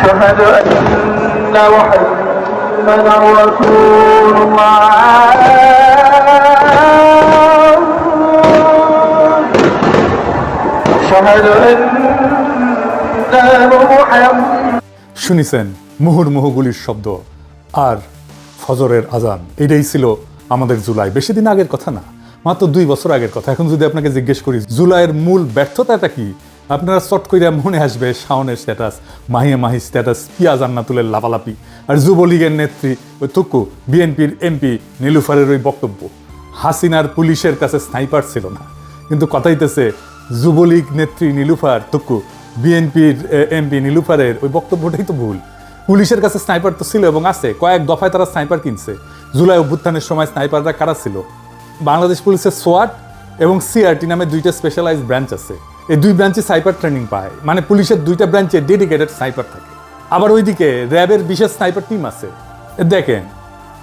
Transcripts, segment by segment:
أشهد أن محمدا رسول الله أشهد أن محمدا শুনিছেন মুহুর্মুহু গুলির শব্দ আর ফজরের আজান। এটাই ছিল আমাদের জুলাই। বেশি দিন আগের কথা না, মাত্র 2 বছর আগের কথা। এখন যদি আপনাকে জিজ্ঞেস করি জুলাইয়ের মূল ব্যর্থতাটা কি, আপনারা চট কইরা মনে আসবে শাওনের স্ট্যাটাস, মাহি স্ট্যাটাস, পিয়া জান্নাতুলের লাপালাপি, আর যুবলীগের নেত্রী ওই তুকু, বিএনপির এমপি নীলুফারের ওই বক্তব্য। হাসিনার পুলিশের কাছে স্নাইপার ছিল না, কিন্তু কথাইতেছে যুবলীগ নেত্রী নীলুফার তুকু, বিএনপির এমপি নীলুফারের ওই বক্তব্যটাই তো ভুল। পুলিশের কাছে স্নাইপার তো ছিল এবং আছে, কয়েক দফায় তারা স্নাইপার কিনছে। জুলাই অভ্যুত্থানের সময় স্নাইপাররা কারা ছিল? বাংলাদেশ পুলিশের সোয়াট এবং সিআরটি নামে 2টা স্পেশালাইজড ব্রাঞ্চ আছে। এই 2 ব্রাঞ্চে স্নাইপার ট্রেনিং পায়, মানে পুলিশের 2টা ব্রাঞ্চে ডেডিকেটেড স্নাইপার থাকে। আবার ওইদিকে র্যাবের বিশেষ স্নাইপার টিম আছে দেখেন,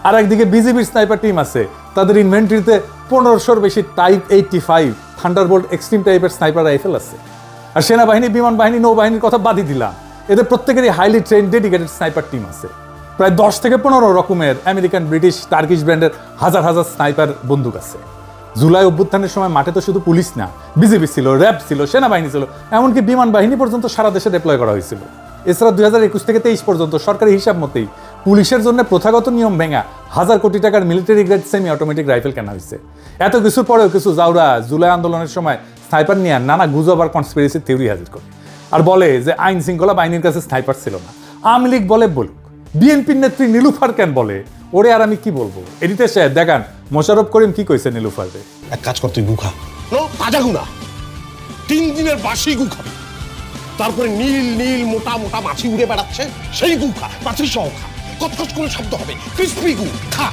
আর একদিকে বিজিবির স্নাইপার টিম আছে। তাদের ইনভেন্টরিতে 1500-র বেশি টাইপ 85 থান্ডারবোল্ট এক্সট্রিম টাইপের স্নাইপার রাইফেল আছে। আর সেনাবাহিনী, বিমান বাহিনী, নৌবাহিনীর কথা বাদই দিলাম, এদের প্রত্যেকেরই highly train dedicated sniper team আছে। প্রায় 10 থেকে 15 রকমের আমেরিকান, ব্রিটিশ, টার্কিশ ব্র্যান্ডের হাজার হাজার স্নাইপার বন্দুক আছে। জুলাই অভ্যুত্থানের সময় মাঠে তো শুধু পুলিশ না, বিজিবি ছিল, র্যাব ছিল, সেনাবাহিনী ছিল, এমনকি বিমান বাহিনী পর্যন্ত সারা দেশে ডিপ্লয় করা হয়েছিল। এছাড়া 2021 থেকে 23 পর্যন্ত সরকারি হিসাব মতেই পুলিশের জন্য প্রথাগত নিয়ম ভেঙা 1000 কোটি টাকার military grade semi automatic rifle কেনা হয়েছে। এত কিছুর পরেও কিছু জাউরা জুলাই আন্দোলনের সময় স্নাইপার নিয়ে নানা গুজব আর কনস্পিরেসি থিওরি হাজির করে আর বলে যে আইন শৃঙ্খলা বাহিনীর কাছে স্নাইপার ছিল না। আওয়ামী লীগ বলে বলুক, বিএনপির নেত্রী নীলুফার কেন বলে, ওরে আর আমি কি বলবো। এডিটর সাহেব দেখান মোশাররফ করিম কি কইছে নীলুফারে। এক কাজ কর, তুই গুখা তাজা গুনা 3 দিনের বাসি গুখা, তারপরে নীল নীল মোটা মোটা মাছি উড়ে বেড়াচ্ছে সেই গুখা, মাছির সহ খা, কচকচ করে শব্দ হবে, ক্রিসপি গু খা।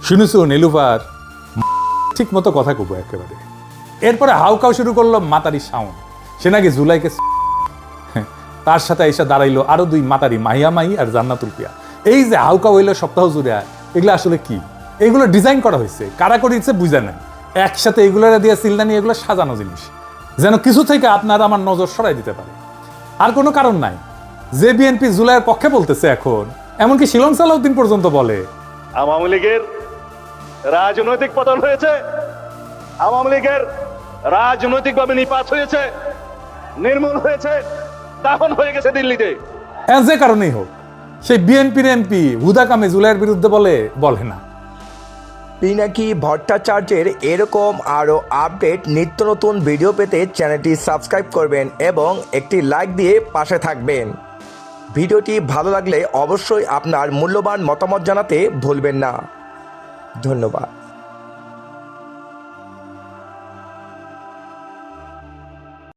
শুনেছো নীলুফার ঠিক মতো কথা কব একেবারে। এরপরে হাউকাও শুরু করলো মাতারি শাওন। সে নাকি জুলাইকে তার সাথে এসে দাঁড়াইলো আরো 2 মাতারি, মাহিয়া মাহি আর জান্নাতুল পিয়া। এই যে হাউকা হইলো সপ্তাহ জুড়ে, এগুলো আসলে কি? এগুলো ডিজাইন করা হয়েছে, কারা করেছে বুঝে নেন। একসাথে এগুলো দিয়ে সিলদানি, এগুলো সাজানো জিনিস, যেন কিছু থেকে আপনার আমার নজর সরাই দিতে পারে। আর কোনো কারণ নাই। যে বিএনপি জুলাইয়ের পক্ষে বলতেছে এখন, এমনকি শিলং সালাউদ্দিন পর্যন্ত বলে আওয়ামী লীগের রাজনৈতিক পতন হয়েছে, আওয়ামী লীগের রাজনৈতিকভাবে নিপাত হয়েছে, নির্মূল হয়েছে, দাফন হয়ে গেছে দিল্লিতে। যে কারণেই হোক, সেই বিএনপির এমপি হুদা কামে জুলাইয়ের বিরুদ্ধে বলে না। পিনাকি ভট্টাচার্যের এরকম আরও আপডেট নিত্য নতুন ভিডিও পেতে চ্যানেলটি সাবস্ক্রাইব করবেন এবং একটি লাইক দিয়ে পাশে থাকবেন। ভিডিওটি ভালো লাগলে অবশ্যই আপনার মূল্যবান মতামত জানাতে ভুলবেন না। ধন্যবাদ।